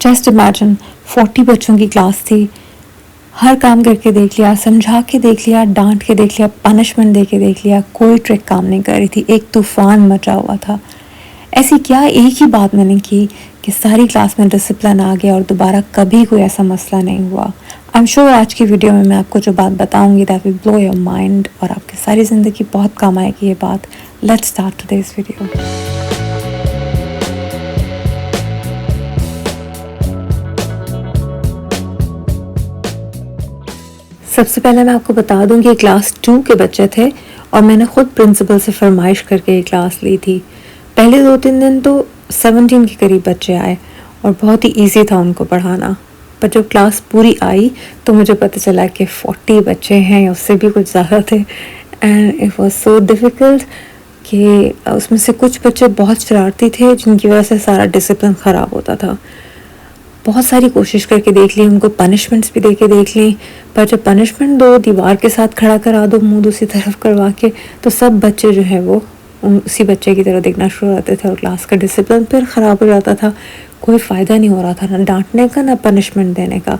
Just imagine 40 बच्चों की class थी, हर काम करके देख लिया, समझा के देख लिया, डांट के देख लिया, पनिशमेंट दे के देख लिया, कोई ट्रिक काम नहीं कर रही थी। एक तूफान मचा हुआ था। ऐसी क्या एक ही बात मैंने की कि सारी क्लास में डिसिप्लिन आ गया और दोबारा कभी कोई ऐसा मसला नहीं हुआ। आई एम श्योर आज की वीडियो में मैं आपको जो बात बताऊंगी that will blow your mind और आपकी सारी ज़िंदगी बहुत काम आएगी ये बात। Let's start today's video. सबसे पहले मैं आपको बता दूं कि क्लास 2 के बच्चे थे और मैंने ख़ुद प्रिंसिपल से फरमाइश करके ये क्लास ली थी। पहले 2-3 दिन तो 17 के करीब बच्चे आए और बहुत ही इजी था उनको पढ़ाना, पर जब क्लास पूरी आई तो मुझे पता चला कि 40 बच्चे हैं या उससे भी कुछ ज़्यादा थे। And it was so difficult कि उसमें से कुछ बच्चे बहुत शरारती थे जिनकी वजह से सारा डिसिप्लिन ख़राब होता था। बहुत सारी कोशिश करके देख ली, उनको पनिशमेंट्स भी दे के देख ली, पर जब पनिशमेंट दो, दीवार के साथ खड़ा करा दो मुंह दूसरी तरफ करवा के, तो सब बच्चे जो है वो उसी बच्चे की तरह देखना शुरू हो जाते थे और क्लास का डिसिप्लिन फिर ख़राब हो जाता था। कोई फ़ायदा नहीं हो रहा था, ना डांटने का ना पनिशमेंट देने का।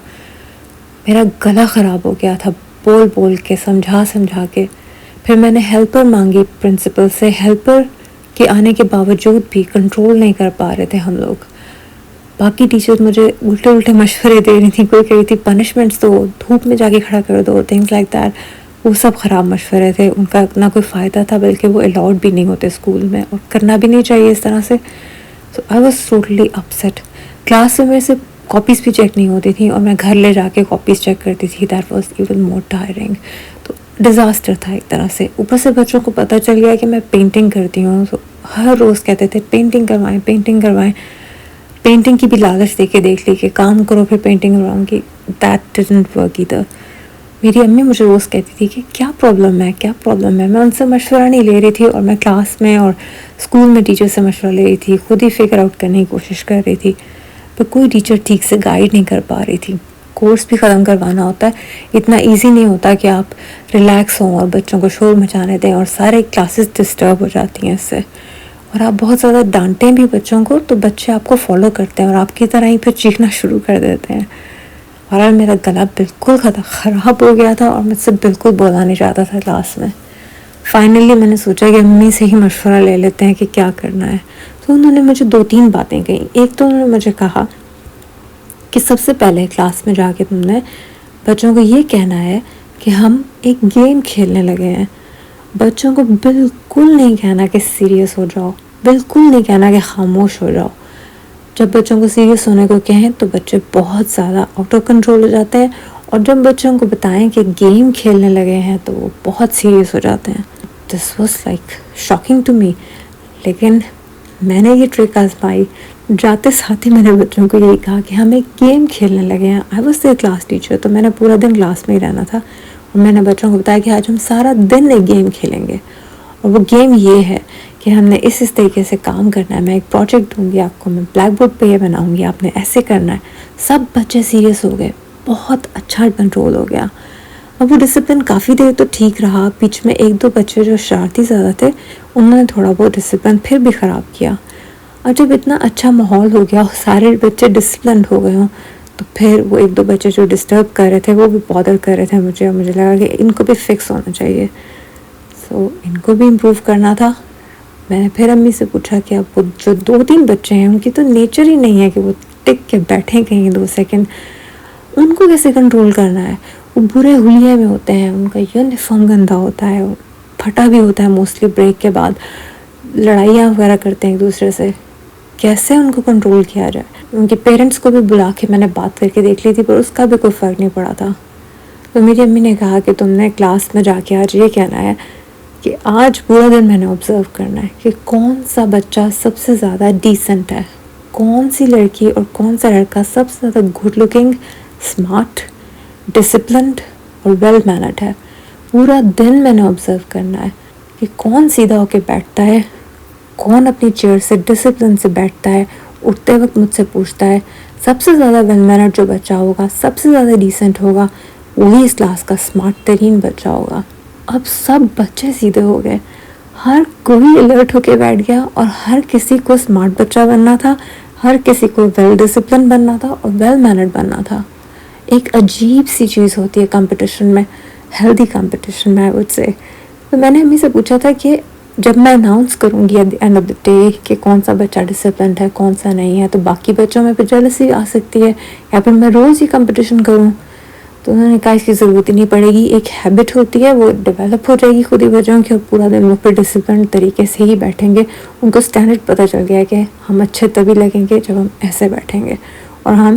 मेरा गला ख़राब हो गया था बोल बोल के, समझा समझा के। फिर मैंने हेल्पर मांगी प्रिंसिपल से। हेल्पर के आने के बावजूद भी कंट्रोल नहीं कर पा रहे थे हम लोग। बाकी टीचर्स मुझे उल्टे उल्टे मशवरे दे रही थी, कोई कह रही थी पनिशमेंट्स दो, धूप में जाके खड़ा कर दो, थिंग्स लाइक दैट। वो सब ख़राब मशवरे थे, उनका ना कोई फ़ायदा था, बल्कि वो अलाउड भी नहीं होते स्कूल में और करना भी नहीं चाहिए इस तरह से। So I was totally upset. Class में मेरे से कॉपीज़ भी चेक नहीं होती थी और मैं घर ले जाके कॉपीज़ चेक करती थी। That was even more tiring. तो डिज़ास्टर था एक तरह से। ऊपर से बच्चों को पता चल गया कि मैं पेंटिंग करती हूँ, तो हर रोज़ कहते थे पेंटिंग करवाएं पेंटिंग करवाएं। पेंटिंग की भी लालच दे के देख ली कि काम करो फिर पेंटिंग करवाऊंगी। That didn't work either. मेरी अम्मी मुझे रोज़ कहती थी कि क्या प्रॉब्लम है क्या प्रॉब्लम है। मैं उनसे मशवरा नहीं ले रही थी और मैं क्लास में और स्कूल में टीचर से मशवरा ले रही थी, खुद ही फिगर आउट करने की कोशिश कर रही थी, पर कोई टीचर ठीक से गाइड नहीं कर पा रही थी। कोर्स भी ख़त्म करवाना होता है, इतना ईजी नहीं होता कि आप रिलैक्स हों और बच्चों को शोर मचाने दें, और सारे क्लासेस डिस्टर्ब हो जाती हैं इससे। और आप बहुत ज़्यादा डांटें भी बच्चों को तो बच्चे आपको फॉलो करते हैं और आपकी तरह ही फिर चीखना शुरू कर देते हैं। और मेरा गला बिल्कुल ख़राब हो गया था और मुझसे बिल्कुल बोला नहीं जाता था क्लास में। फाइनली मैंने सोचा कि अम्मी से ही मशवरा ले लेते हैं कि क्या करना है। तो उन्होंने मुझे 2-3 बातें कही। एक तो उन्होंने मुझे कहा कि सबसे पहले क्लास में जाके तुमने बच्चों को ये कहना है कि हम एक गेम खेलने लगे हैं। बच्चों को बिल्कुल नहीं कहना कि सीरियस हो जाओ, बिल्कुल नहीं कहना कि खामोश हो जाओ। जब बच्चों को सीरियस होने को कहें तो बच्चे बहुत ज़्यादा आउट ऑफ कंट्रोल हो जाते हैं, और जब बच्चों को बताएं कि गेम खेलने लगे हैं तो वो बहुत सीरियस हो जाते हैं। This was like shocking to me. लेकिन मैंने ये ट्रिक आजमाई। जाते साथ ही मैंने बच्चों को यही कहा कि हम एक गेम खेलने लगे हैं। I was there class teacher, तो मैंने पूरा दिन क्लास में ही रहना था और मैंने बच्चों को बताया कि आज हम सारा दिन एक गेम खेलेंगे, और वो गेम ये है कि हमने इस तरीके से काम करना है। मैं एक प्रोजेक्ट दूंगी आपको, मैं ब्लैक बोर्ड पे ये बनाऊंगी, आपने ऐसे करना है। सब बच्चे सीरियस हो गए, बहुत अच्छा कंट्रोल हो गया। अब वो डिसिप्लिन काफ़ी देर तो ठीक रहा। बीच में 1-2 बच्चे जो शरारती ज़्यादा थे उन्होंने थोड़ा बहुत डिसिप्लिन फिर भी ख़राब किया। और जब इतना अच्छा माहौल हो गया, सारे बच्चे डिसिप्लिन हो गए हों, तो फिर वो 1-2 बच्चे जो डिस्टर्ब कर रहे थे वो भी बॉदर कर रहे थे मुझे, और मुझे लगा कि इनको भी फिक्स होना चाहिए। सो इनको भी इम्प्रूव करना था। मैंने फिर अम्मी से पूछा कि अब वो जो 2-3 बच्चे हैं उनकी तो नेचर ही नहीं है कि वो टिक के बैठें कहीं 2 सेकंड, उनको कैसे कंट्रोल करना है। वो बुरे हुलिये में होते हैं, उनका यूनिफॉर्म गंदा होता है, फटा भी होता है मोस्टली ब्रेक के बाद, लड़ाइयाँ वगैरह करते हैं एक दूसरे से। कैसे उनको कंट्रोल किया जाए। उनके पेरेंट्स को भी बुला के मैंने बात करके देख ली थी, पर उसका भी कोई फ़र्क नहीं पड़ा था। तो मेरी अम्मी ने कहा कि तुमने क्लास में जाके आज ये कहना है कि आज पूरा दिन मैंने ऑब्ज़र्व करना है कि कौन सा बच्चा सबसे ज़्यादा डिसेंट है, कौन सी लड़की और कौन सा लड़का सबसे ज़्यादा गुड लुकिंग, स्मार्ट, डिसिप्लिन्ड और वेल मैनर्ड है। पूरा दिन मैंने ऑब्ज़र्व करना है कि कौन सीधा होके बैठता है, कौन अपनी चेयर से डिसिप्लिन से बैठता है, उठते वक्त मुझसे पूछता है। सबसे ज़्यादा वेल मैनर्ड जो बच्चा होगा, सबसे ज़्यादा डिसेंट होगा, वही इस क्लास का स्मार्ट तरीन बच्चा होगा। अब सब बच्चे सीधे हो गए, हर कोई अलर्ट होके बैठ गया और हर किसी को स्मार्ट बच्चा बनना था, ہر کسی کو ویل ڈسپلن بننا تھا اور ویل مینرڈ بننا تھا. ایک عجیب سی چیز ہوتی ہے کمپٹیشن میں, ہیلدی کمپٹیشن میں, آئی وڈ سے. تو میں نے امی سے پوچھا تھا کہ جب میں اناؤنس کروں گی at the end of the day کہ کون سا بچہ ڈسپلنڈ ہے کون سا نہیں ہے, تو باقی بچوں میں پھر جیلسی آ سکتی ہے, یا پھر میں روز ہی کمپٹیشن کروں. تو انہوں نے کہا اس کی ضرورت ہی نہیں پڑے گی, ایک ہیبٹ ہوتی ہے وہ ڈیولپ ہو جائے گی خود ہی بچوں کی, اور پورا دن وہ پھر ڈسپلنڈ طریقے سے ہی بیٹھیں گے. ان کو اسٹینڈرڈ پتہ چل گیا ہے کہ ہم اچھے تبھی لگیں گے جب ہم ایسے بیٹھیں گے اور ہم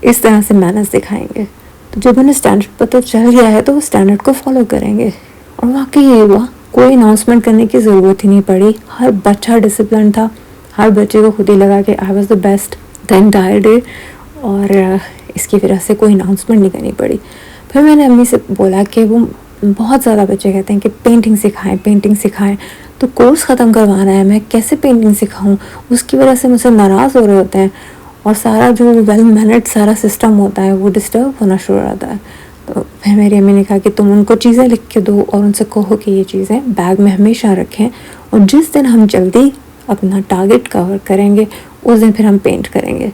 اس طرح سے مینرز دکھائیں گے. تو جب انہیں اسٹینڈرڈ پتہ چل گیا ہے تو وہ اسٹینڈرڈ کو فالو کریں گے. اور واقعی یہ ہوا, کوئی اناؤنسمنٹ کرنے کی ضرورت ہی نہیں پڑی. ہر بچہ ڈسپلن تھا, ہر بچے کو خود ہی لگا کہ I was the best the entire day, اور اس کی وجہ سے کوئی اناؤنسمنٹ نہیں کرنی پڑی. پھر میں نے امی سے بولا کہ وہ بہت زیادہ بچے کہتے ہیں کہ پینٹنگ سکھائیں. تو کورس ختم کروانا ہے, میں کیسے پینٹنگ سکھاؤں, اس کی وجہ سے مجھ سے ناراض ہو رہے ہوتے ہیں, اور سارا جو ویل مینرڈ سارا سسٹم ہوتا ہے وہ ڈسٹرب ہونا شروع ہو جاتا ہے. تو پھر میری امی نے کہا کہ تم ان کو چیزیں لکھ کے دو اور ان سے کہو کہ یہ چیزیں بیگ میں ہمیشہ رکھیں, اور جس دن ہم جلدی اپنا ٹارگٹ کور کریں گے اس دن پھر ہم پینٹ کریں گے.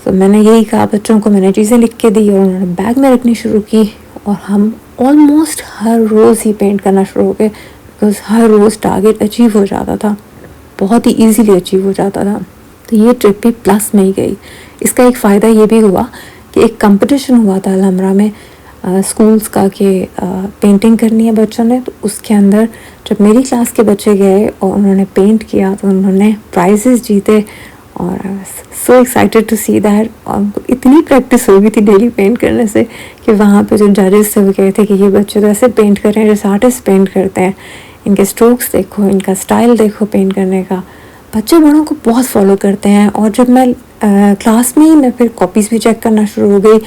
تو میں نے یہی کہا, بچوں کو میں نے چیزیں لکھ کے دی اور انہوں نے بیگ میں رکھنی شروع کی, اور ہم آلموسٹ ہر روز ہی پینٹ کرنا شروع ہو گئے, بیکاز ہر روز ٹارگٹ اچیو ہو جاتا تھا, بہت ہی ایزیلی اچیو ہو جاتا تھا. تو یہ ٹرپ بھی پلس میں ہی گئی. اس کا ایک فائدہ یہ بھی ہوا کہ ایک کمپٹیشن ہوا تھا الحمرہ میں اسکولس کا کہ پینٹنگ کرنی ہے بچوں نے. تو اس کے اندر جب میری کلاس کے بچے گئے اور انہوں نے پینٹ کیا تو انہوں نے پرائزز جیتے, اور so excited to see that. اور اتنی پریکٹس ہو گئی تھی ڈیلی پینٹ کرنے سے کہ وہاں پہ جو ججز تھے وہ کہے تھے کہ یہ بچے تو ایسے پینٹ کر رہے ہیں جیسے آرٹسٹ پینٹ کرتے ہیں, ان کے اسٹروکس دیکھو, ان کا اسٹائل دیکھو پینٹ کرنے کا. بچے بڑوں کو بہت فالو کرتے ہیں. اور جب میں کلاس میں ہی میں پھر کاپیز بھی چیک کرنا شروع ہو گئی.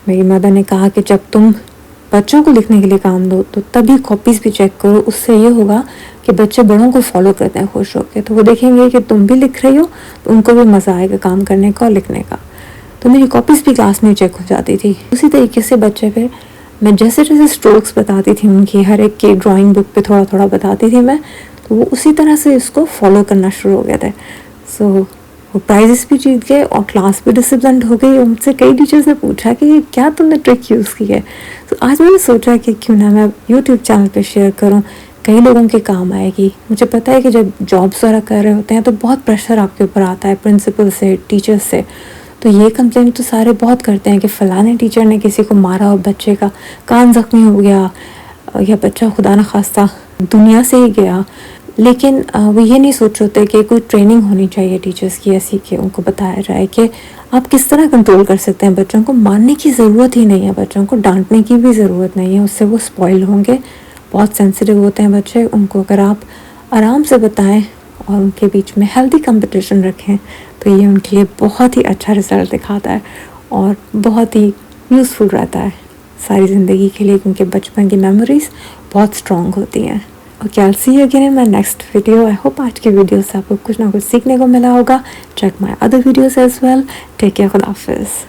میری مدر نے کہا کہ جب تم بچوں کو لکھنے کے لیے کام دو تو تبھی کاپیز بھی چیک کرو, اس سے یہ ہوگا کہ بچے بڑوں کو فالو کرتے ہیں خوش ہو کے, تو وہ دیکھیں گے کہ تم بھی لکھ رہی ہو تو ان کو بھی مزہ آئے گا کام کرنے کا اور لکھنے کا. تو میری کاپیز بھی کلاس میں چیک ہو جاتی تھی. اسی طریقے سے بچے پہ میں جیسے اسٹروکس بتاتی تھی ان کی, ہر ایک کی ڈرائنگ بک پہ تھوڑا تھوڑا بتاتی تھی میں, تو وہ اسی طرح سے اس کو فالو کرنا شروع ہو گئے تھے. سو وہ پرائزز بھی جیت گئے اور کلاس بھی ڈسپلنڈ ہو گئی. ان سے کئی ٹیچرز نے پوچھا کہ یہ کیا تم نے ٹرک یوز کی ہے. تو آج میں نے سوچا کہ کیوں نہ میں یوٹیوب چینل پہ شیئر کروں, کئی لوگوں کے کام آئے گی. مجھے پتہ ہے کہ جب جابس وغیرہ کر رہے ہوتے ہیں تو بہت پریشر آپ کے اوپر آتا ہے پرنسپل سے, ٹیچر سے. تو یہ کمپلین تو سارے بہت کرتے ہیں کہ فلانے ٹیچر نے کسی کو مارا اور بچے کا کان زخمی ہو گیا, یا بچہ خدا نخواستہ دنیا سے ہی گیا. لیکن وہ یہ نہیں سوچ ہوتے کہ کوئی ٹریننگ ہونی چاہیے ٹیچرز کی ایسی کہ ان کو بتایا جائے کہ آپ کس طرح کنٹرول کر سکتے ہیں بچوں کو. مارنے کی ضرورت ہی نہیں ہے, بچوں کو ڈانٹنے کی بھی ضرورت نہیں ہے, اس سے وہ اسپوائل ہوں گے. بہت سینسیٹیو ہوتے ہیں بچے, ان کو اگر آپ آرام سے بتائیں اور ان کے بیچ میں ہیلدی کمپٹیشن رکھیں تو یہ ان کے لیے بہت ہی اچھا رزلٹ دکھاتا ہے اور بہت ہی یوزفل رہتا ہے ساری زندگی کے لیے, کیونکہ بچپن کی میموریز بہت اسٹرانگ ہوتی ہیں. Okay, I'll see you again in my next video. I hope آج کی ویڈیو سے آپ کو کچھ نہ کچھ سیکھنے کو ملا ہوگا. Check my other videos as well. Take care. خدا حافظ.